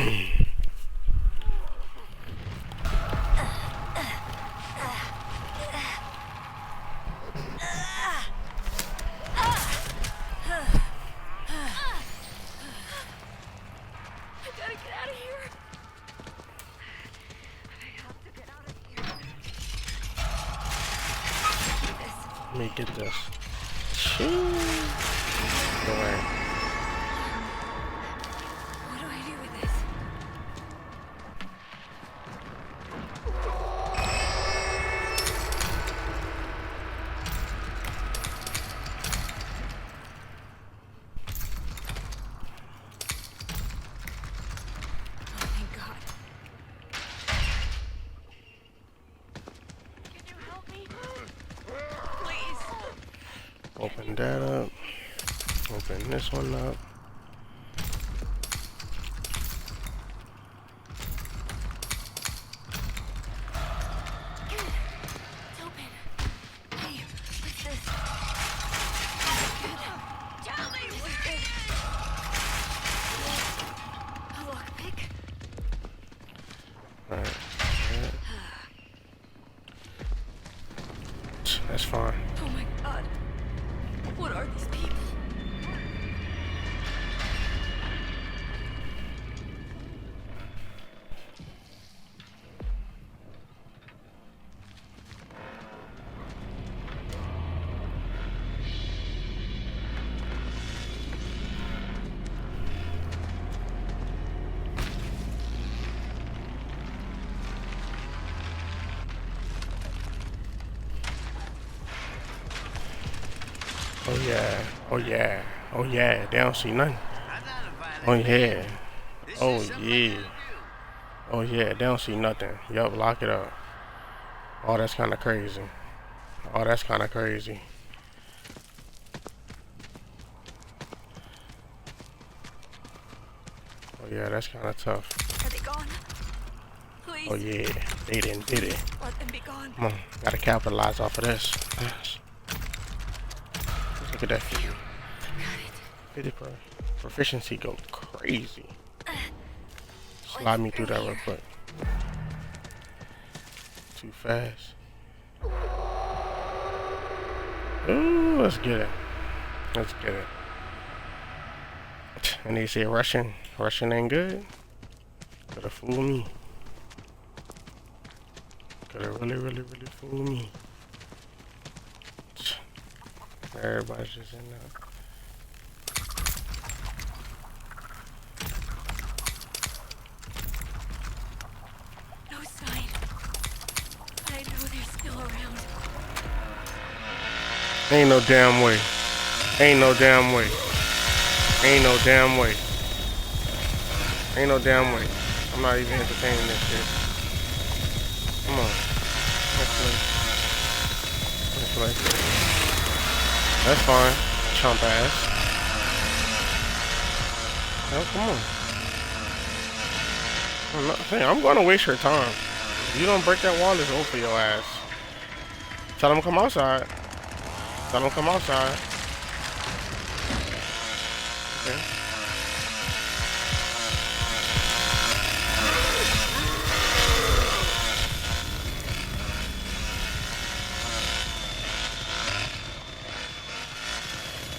Let me get this. Go away. What do I do with this? Oh, thank God. Can you help me? Please. Open that up. Open this one up. It's open. Hey, what's this? Tell me what is this? A lockpick? Alright. That's fine. Oh my God. What are these people? Oh yeah. Oh yeah. Oh yeah. They don't see nothing. Oh yeah. Oh yeah. Oh yeah. They don't see nothing. Yup. Lock it up. Oh, that's kind of crazy. Oh, that's kind of crazy. Oh yeah, that's kind of tough. Are they gone? Please. Oh yeah, they didn't did it. Let them be gone. Come on, gotta capitalize off of this. Yes. Look at that view. Got it. 50 proficiency go crazy. Slide me through that real quick. Too fast. Ooh, let's get it. Let's get it. And they say Russian ain't good. Coulda fooled me. Coulda really fooled me. Everybody's just in there. No sign. I know they're still around. Ain't no damn way. Ain't no damn way. Ain't no damn way. Ain't no damn way. I'm not even entertaining this shit. Come on. Let's play. Let's play. That's fine. Chump ass. Oh, come on. I'm gonna waste your time. If you don't break that wall, it's over for your ass. Tell them come outside. Tell them come outside. Okay.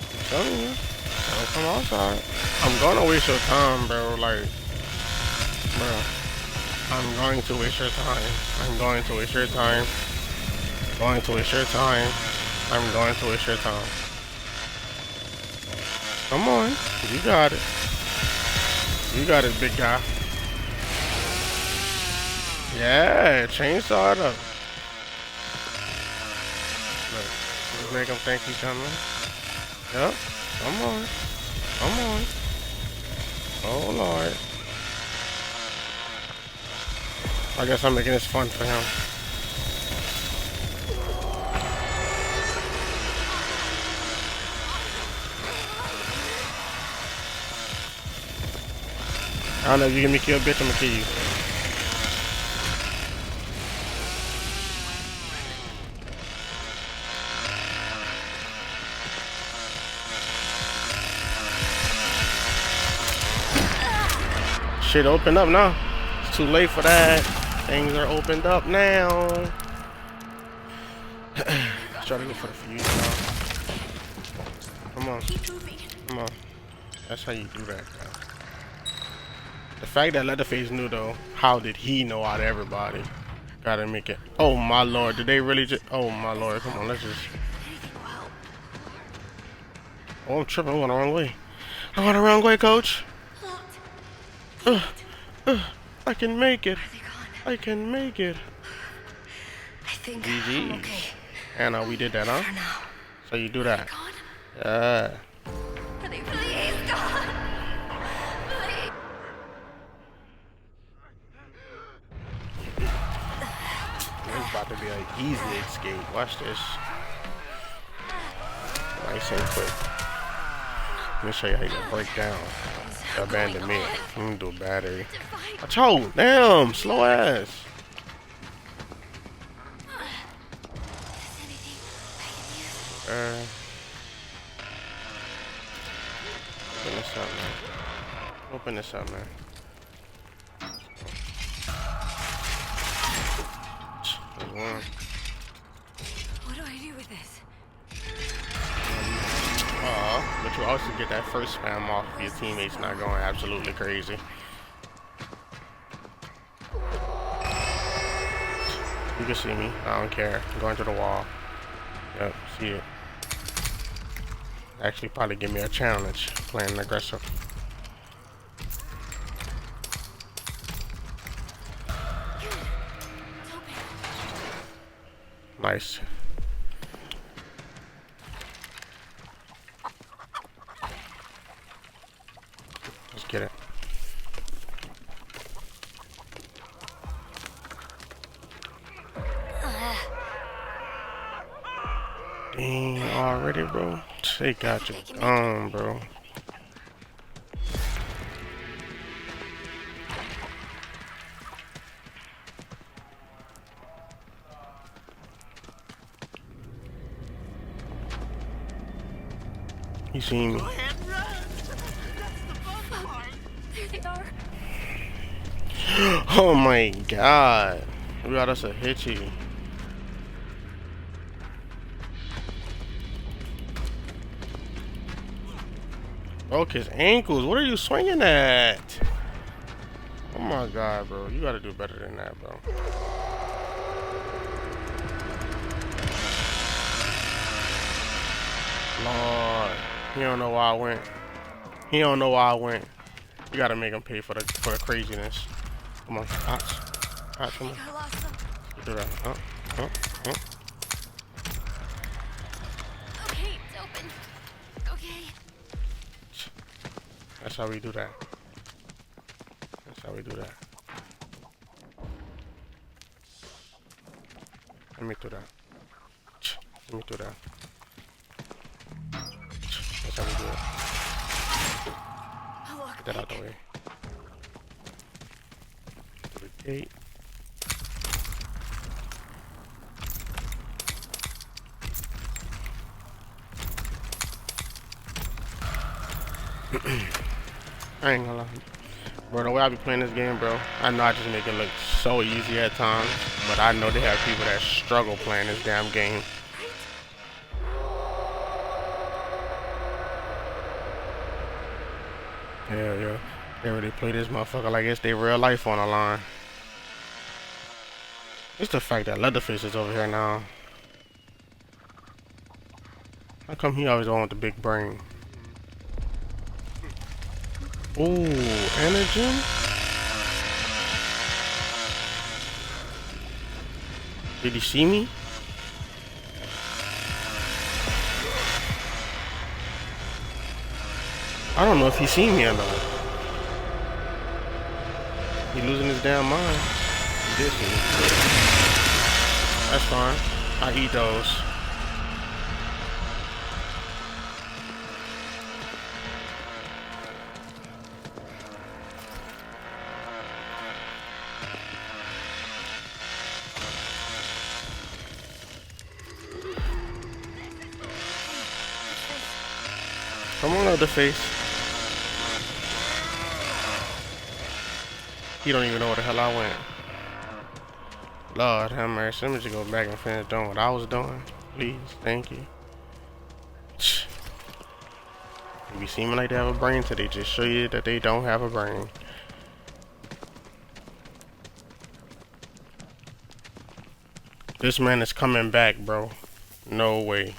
I'm telling you. Tell them come outside. I'm gonna waste your time, bro. Like, bro. I'm going to waste your time. I'm going to waste your time. Going to waste your time. I'm going to waste your time. Come on. You got it. You got it, big guy. Yeah, chainsaw it up. Look, just make him think he's coming. Yep. Come on. Come on. Oh, Lord. I guess I'm making this fun for him. I don't know if you give me kill, bitch, I'm gonna kill you. Shit opened up now. It's too late for that. Things are opened up now. Let's try to go for the fuse now. Come on. Come on. That's how you do that, bro. The fact that Leatherface knew, though, how did he know out of everybody? Gotta make it. Oh, my lord. Did they really just... Oh, my lord. Come on, let's just... Oh, I'm tripping. I'm going the wrong way. I'm going the wrong way, coach. I can make it. I can make it. I think GG's. I'm okay. Anna, we did that, huh? For now. So you do that. Gone? Yeah. Are they please, God? Please. It's about to be an easy escape. Watch this. Nice and quick. Let me show you how you can break down. Abandon me. I'm gonna do a battery. I told. Damn, slow ass. Open this up, man. Open this up, man. There's one. What do I do with this? But you also get that first spam off if your teammates not going absolutely crazy. You can see me. I don't care. I'm going to the wall. Yep, see it. Actually, probably give me a challenge playing aggressive. Nice. Let's get it. Dang, already, bro. They got you gone, bro. You see me? There they are. Oh my god. We got us a hitchy. Broke his ankles. What are you swinging at? Oh my god, bro. You gotta do better than that, bro. Lord. He don't know why I went. He don't know why I went. You gotta make him pay for the craziness. Come on. Come on. I lost them. Do that. Okay, it's open. Okay. That's how we do that. That's how we do that. Let me do that. Let me do that. That's how we do it. Get that out the way. To the gate. I ain't gonna lie. Bro, the way I be playing this game, bro, I know I just make it look so easy at times, but I know they have people that struggle playing this damn game. Yeah. They really play this motherfucker like it's their real life on the line. It's the fact that Leatherface is over here now. How come he always on with the big brain? Ooh, Anagen? Did he see me? I don't know if he seen me or not. He losing his damn mind. He did see me. That's fine. I eat those. Come on, Leatherface. He don't even know where the hell I went. Lord have mercy. Let me just go back and finish doing what I was doing. Please. Thank you. If you seem like they have a brain today, just show you that they don't have a brain. This man is coming back, bro. No way.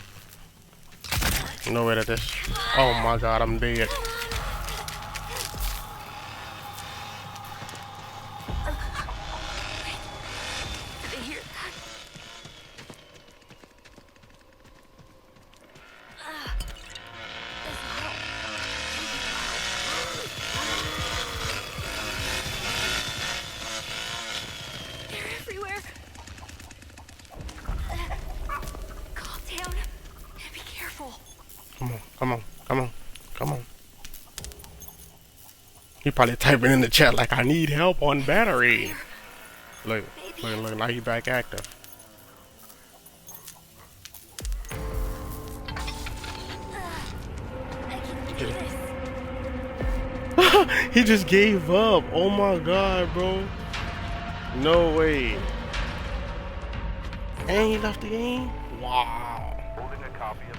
No way that this... Oh my god, I'm dead. Come on, come on, come on. He probably typing in the chat like, I need help on battery. Look like he back active. He just gave up. Oh my god, bro. No way. And he left the game? Wow. Holding a copy of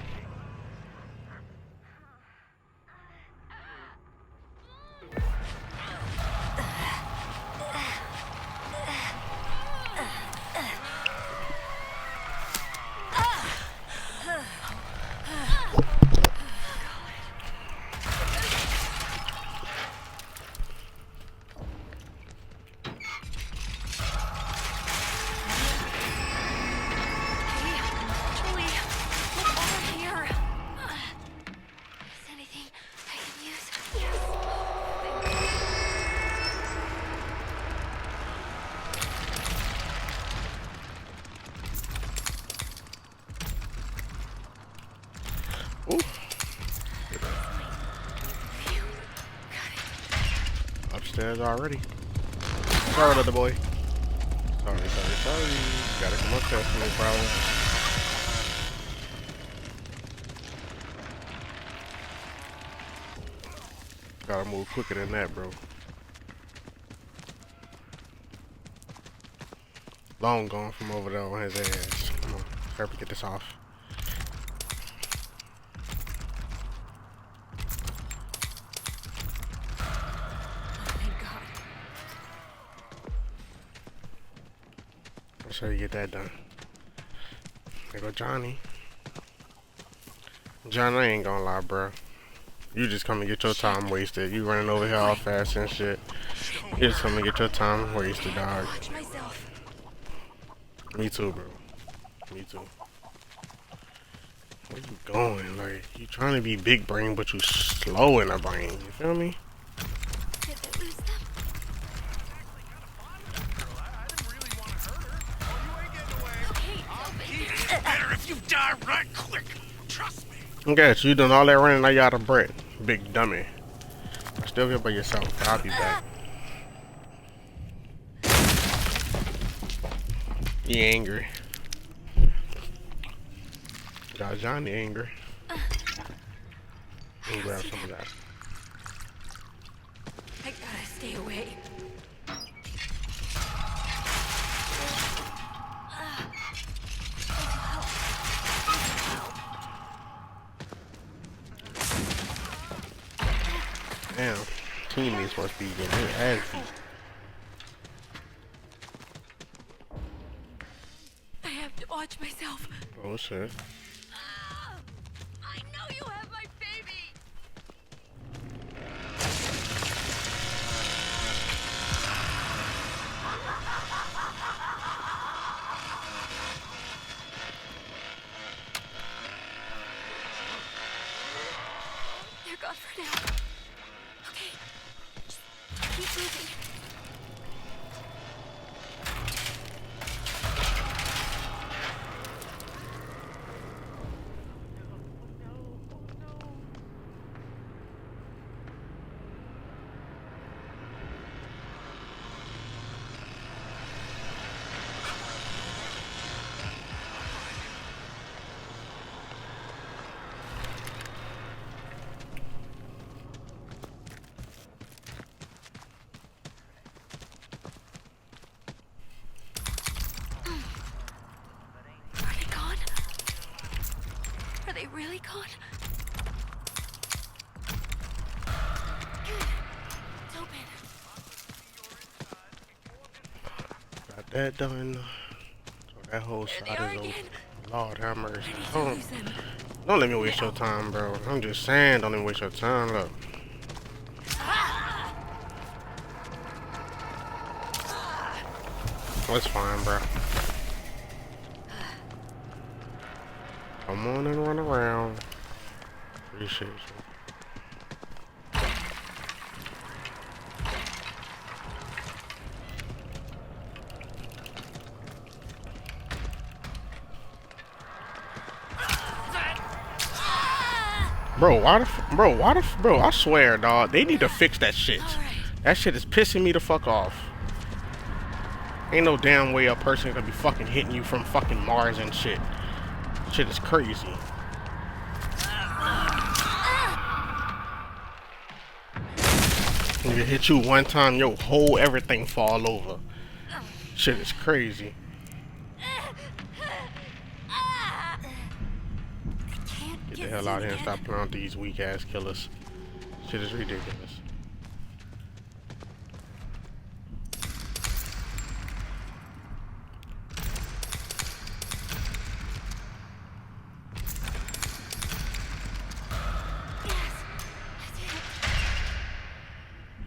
upstairs already. Sorry, little boy. Sorry. Gotta come upstairs for me, probably. Gotta move quicker than that, bro. Long gone from over there on his ass. Come on, hurry up and get this off. So you get that done. There go Johnny. John, I ain't gonna lie, bro. You just come and get your time wasted. You running over here all fast and shit. You just come and get your time wasted, dog. Me too, bro. Me too. Where you going? Like, you trying to be big brain, but you slow in the brain. You feel me? die right quick. Trust me. Okay, so you doing all that running, now you out of breath. Big dummy. Still here by yourself. I'll be back. He angry. Got Johnny angry. Let me grab some of that. I gotta stay away. Damn, teammates must be getting their ass beat. I have to watch myself. Oh shit. I know you have my baby. They're gone for now. Okay, just keep moving. That done. So that whole There they side are is again. open. Lord have mercy. I need to Don't, use them. don't let me waste your time, bro. I'm just saying, don't let me waste your time. Look. That's fine, bro. Come on and run around. Appreciate you. Bro, bro, I swear, dog, they need to fix that shit. All right. That shit is pissing me the fuck off. Ain't no damn way a person gonna be fucking hitting you from fucking Mars and shit. Shit is crazy. If it hit you one time, your whole everything fall over. Shit is crazy. Can't Get the hell out of here and stop playing with these weak ass killers. Shit is ridiculous.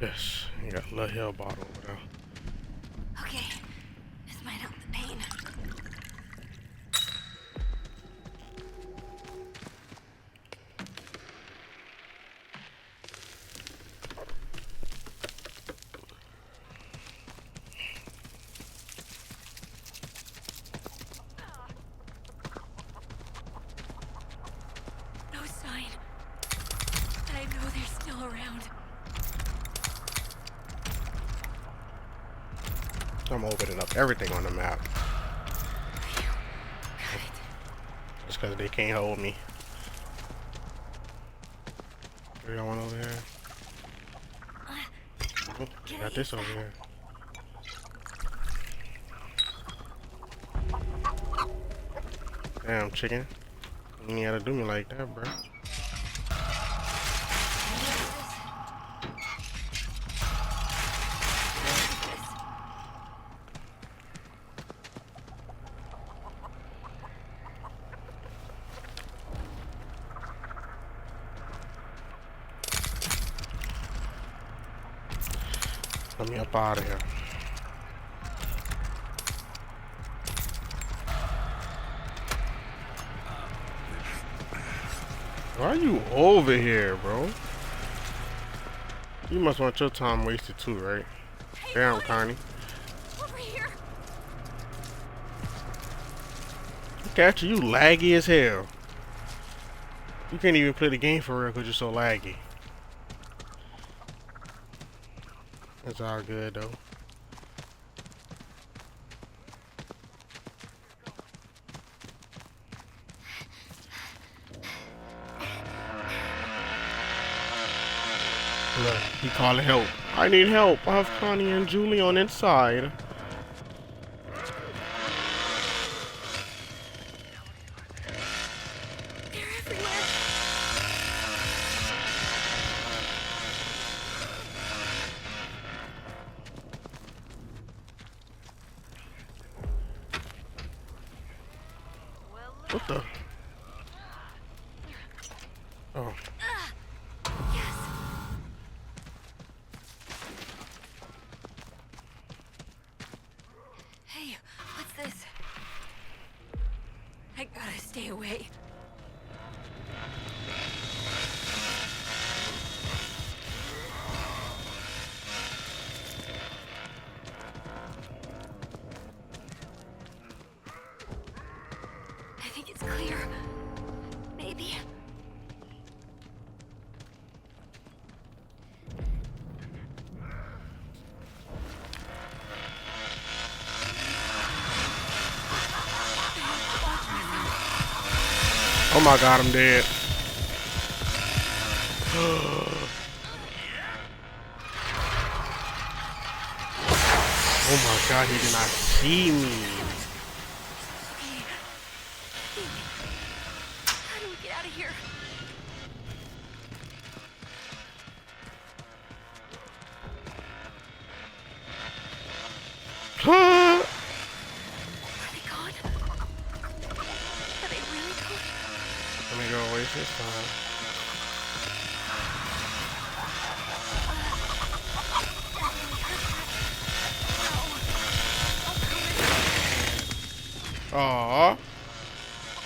Yes, you got a little hell bottle over there. Okay, this might help the pain. No sign. But I know they're still around. I'm opening up everything on the map. Got it. Just because they can't hold me. What y'all want over here? Oh, got this over here. Damn, chicken. You ain't gotta do me like that, bro. Let me up out of here. Why are you over here, bro? You must want your time wasted too, right? Hey, Damn, Connie, Connie. over here. Look at you, you laggy as hell. You can't even play the game for real because you're so laggy. It's all good though. Look, he calling help. I need help. I have Connie and Julie on inside. They're everywhere. What the? Oh. Yes. Hey, what's this? I gotta stay away. I think it's clear. Maybe. Oh my god, I'm dead. Oh my god, he did not see me. How do we get out of here? Huh? Aww.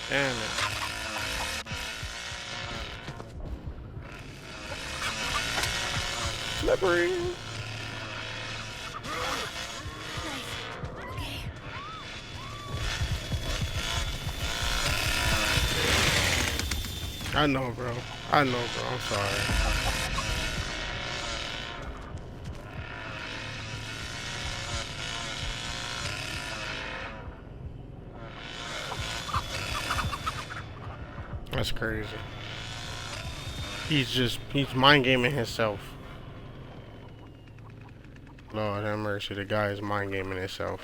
Damn it. Slippery. I know, bro. I know, bro. I'm sorry. That's crazy. He's mind gaming himself. Lord have mercy, the guy is mind gaming himself.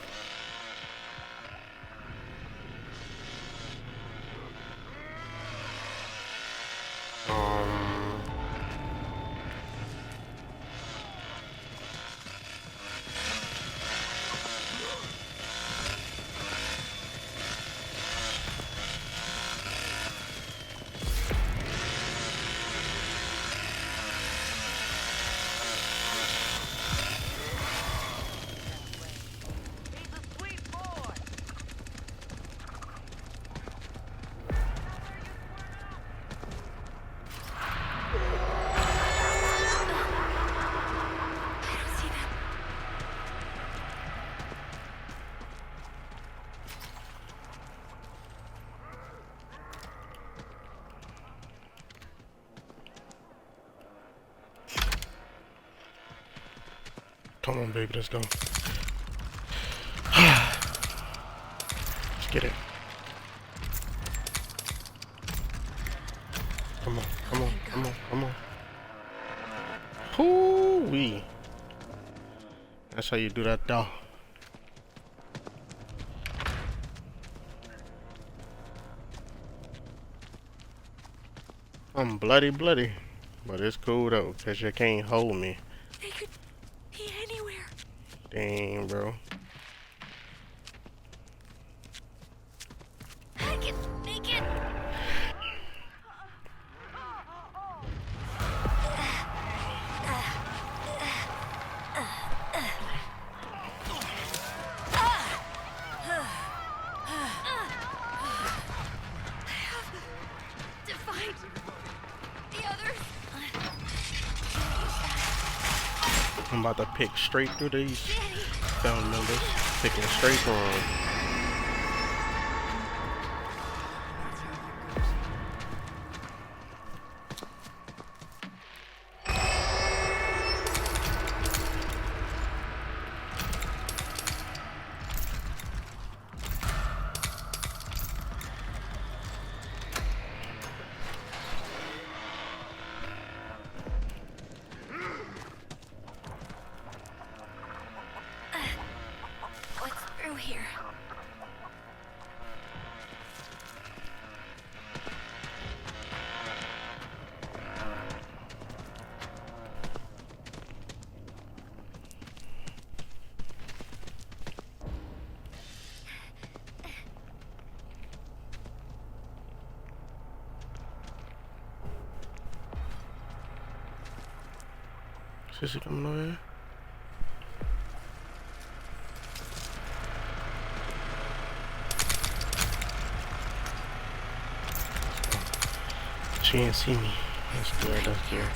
Come on, baby, let's go. Let's get it. Come on, come on, come on, come on. Hoo-wee. That's how you do that, though. I'm bloody, but it's cool though, cause you can't hold me. They could be anywhere. Dang, bro. I can make it. To find the others. I'm about to pick straight through these family members. Picking straight through them. What's through here? Sissy coming over here? She didn't see me. That's good, that's good.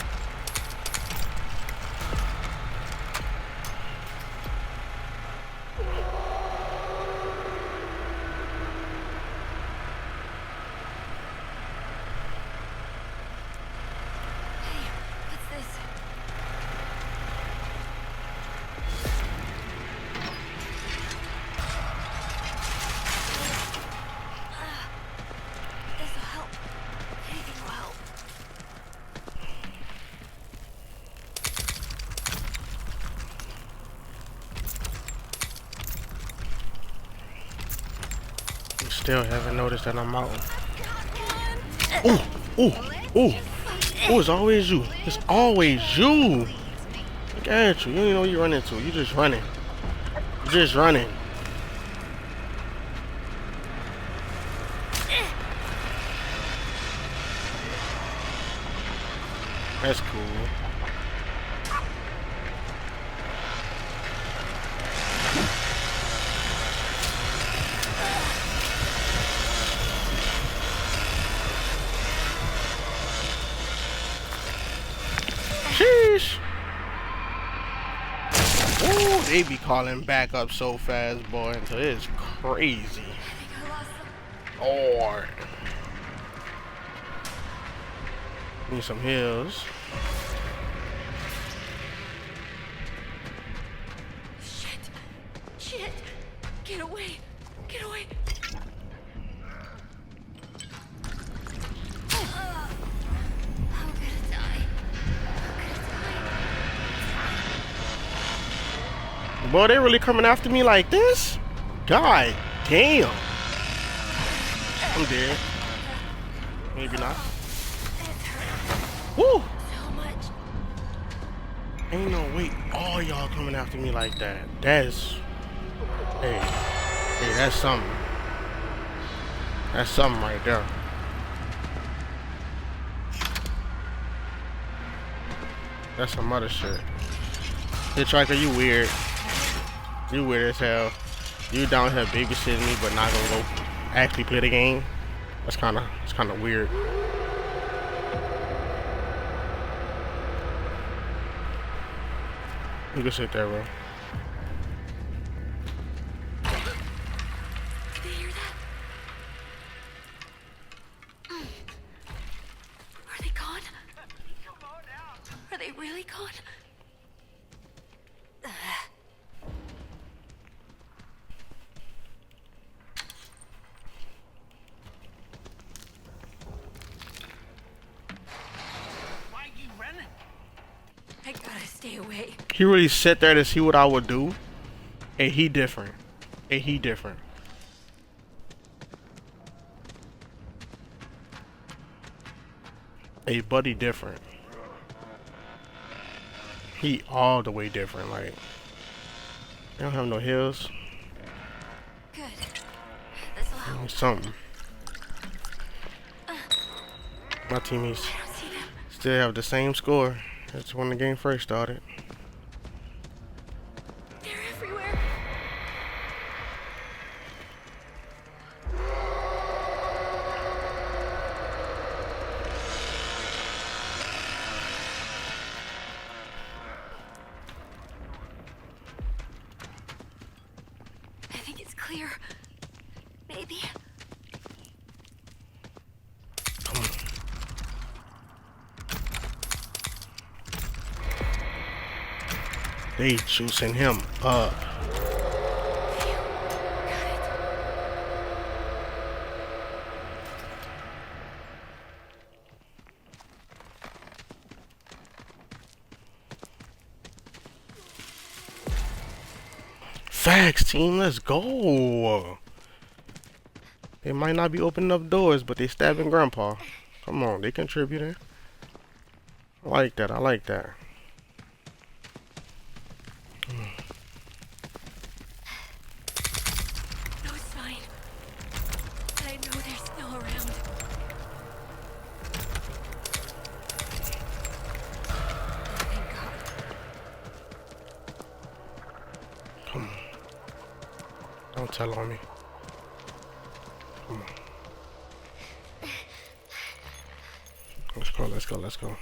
Hey, what's this? This'll help. Anything will help. You still haven't noticed that I'm out. Ooh, ooh, ooh. Oh, it's always you. It's always you. Look at you. You don't even know what you run into. You just running. You just running. That's cool. Sheesh. Ooh, they be calling back up so fast, boy. Until it's crazy. I think I lost them. Or need some heals. Shit. Shit. Get away. Get away. I'm gonna die. Boy, they really coming after me like this? God damn. I'm dead. Maybe not. Woo! So much. Ain't no way all y'all coming after me like that. That's... Hey, that's something. That's something right there. That's some other shit. Hitchhiker, you weird. You weird as hell. You down here babysitting me, but not gonna go actually play the game. It's kind of weird. You can sit there, bro. Did they hear that? Are they gone? Are they really gone? Why are you running? I gotta stay away. He really sat there to see what I would do. And he different. And he different. Hey, buddy different. He all the way different. Like, they don't have no heals. Good. This'll help. Something. My teammates I don't see them. still have the same score as when the game first started. They're everywhere. I think it's clear. Maybe. They juicing him up. Facts, team, let's go. They might not be opening up doors, but they stabbing Grandpa. Come on, they contributing. I like that, I like that. No sign. But I know they're still around. Thank God. Come on. Don't tell on me. Come on. Let's go, let's go, let's go.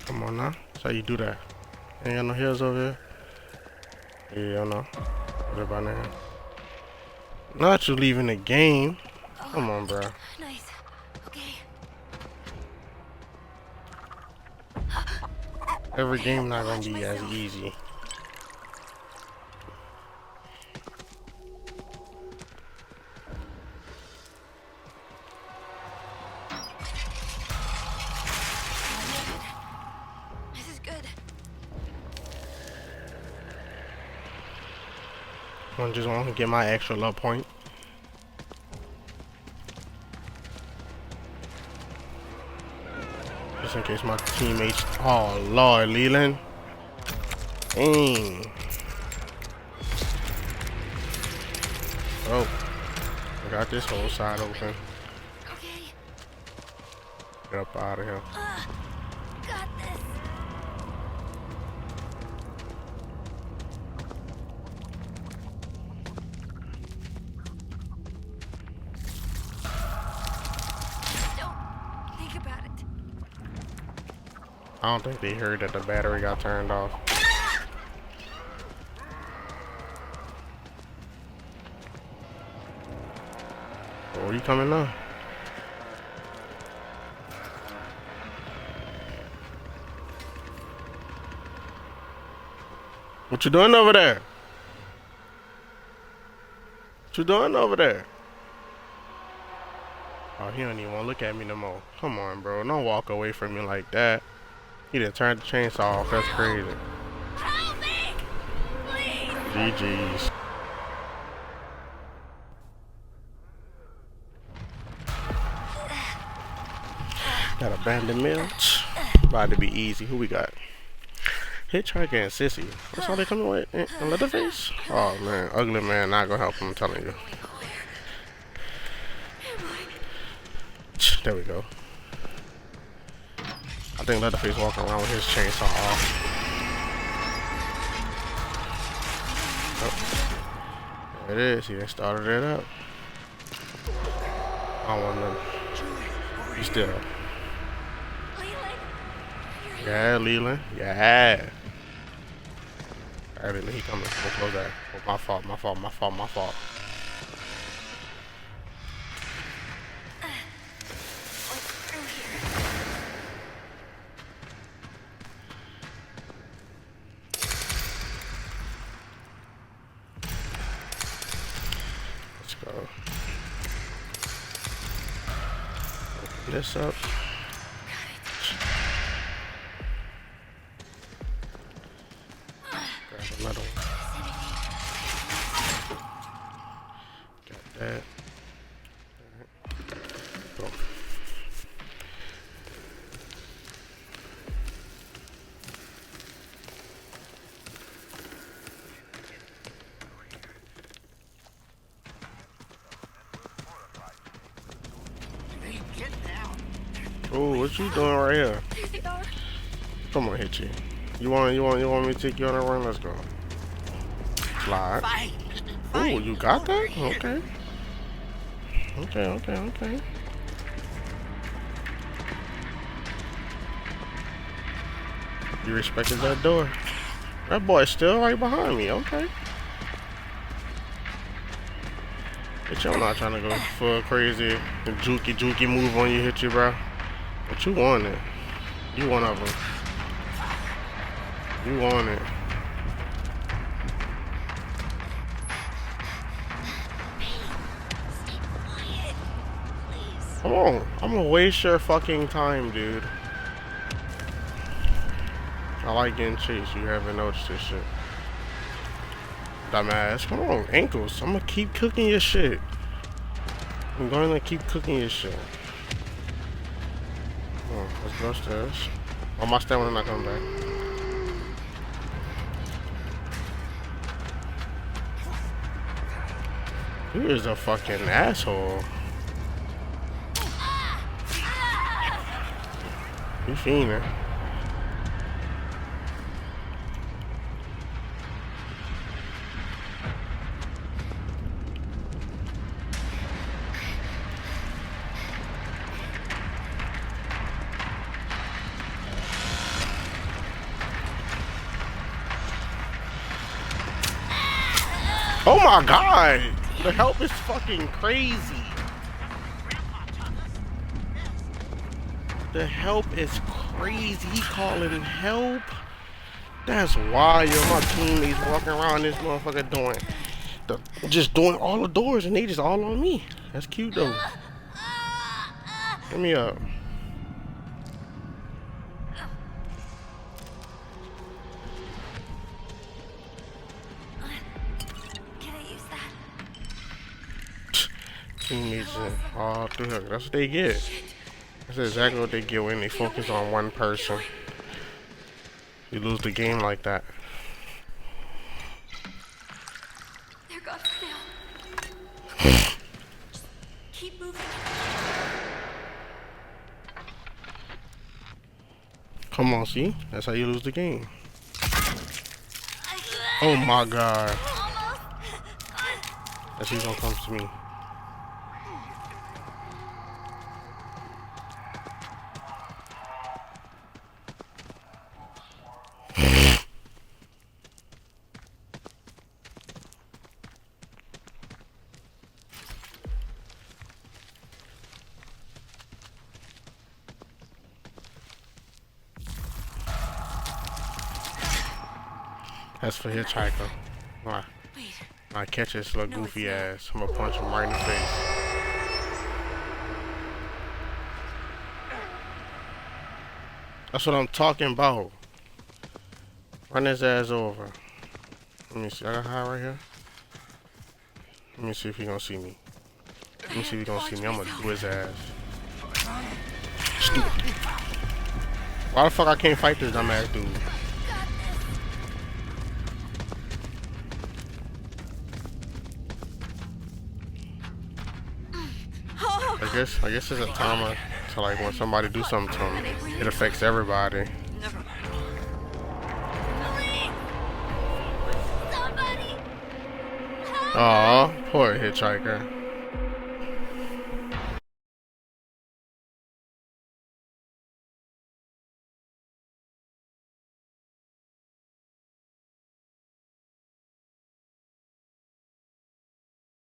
Come on now. That's how you do that. Ain't got no heals over here. Yeah, no. What about now? Not you leaving the game. Come on, bro. Nice. Okay. Every game not gonna be as easy. This is good. I just want to get my extra love point. just in case my teammates. Oh Lord, Leland. Dang. Oh, I got this whole side open. Okay. Get up out of here. Got this. Don't think about it. I don't think they heard that the battery got turned off. Oh, you coming now? What you doing over there? What you doing over there? Oh, he don't even want to look at me no more. Come on, bro. Don't walk away from me like that. He done turned the chainsaw off. That's crazy. Help me! Please! GG's. Got abandoned mills. About to be easy. Who we got? Hitchhiker and Sissy. That's all they coming with? And Leatherface? Oh man, ugly man not gonna help him, I'm telling you. There we go. I think Leatherface walking around with his chainsaw off. Oh. There it is. He done started it up. I don't want none. He's still. Yeah, Leland. Yeah. Alright, Leland, he coming. We'll close that. Oh, my fault, my fault, my fault, my fault. Let's go. Open this up. Another one. Got that. Alright. Boom. Hey, get down. Oh, what you doing right here? Come on, hit you. You want me to take you on a run? Let's go. Slide. Fight. Oh, you got that? Okay. Okay. You respected that door. That boy's still right behind me. Okay. But y'all not trying to go full crazy and jukey move on you, hit you, bro. But you want it. You one of them. You want it. Stay quiet. Please. Come on. I'm gonna waste your fucking time, dude. I like getting chased. You haven't noticed this shit. Dumbass. Come on. Ankles. I'm gonna keep cooking your shit. I'm going to keep cooking your shit. Oh, let's go upstairs. Oh, my stamina not coming back. Who is a fucking asshole? You fiending. Oh my god! The help is fucking crazy. The help is crazy. He calling help. That's wild. My teammates walking around this motherfucker just doing all the doors and they just all on me. That's cute though. Get me up. Teammates all through her. That's what they get. That's exactly what they get when they focus on one person. You lose the game like that. There goes Phil. Just keep moving. Come on, see? That's how you lose the game. Oh my god. Almost. That's he's gonna come to me. That's for Hitchhiker. Why? Wait. I catch this little No, goofy it's ass. I'm gonna punch him right in the face. That's what I'm talking about. Run his ass over. Let me see. I got high right here. Let me see if he gonna see me. Let me see if he gonna see me. I'm gonna do his ass. Stupid. Why the fuck I can't fight this dumbass dude? I guess it's a timer to like when somebody do something to him, it affects everybody. Never mind. Please. Somebody. Aw, poor Hitchhiker.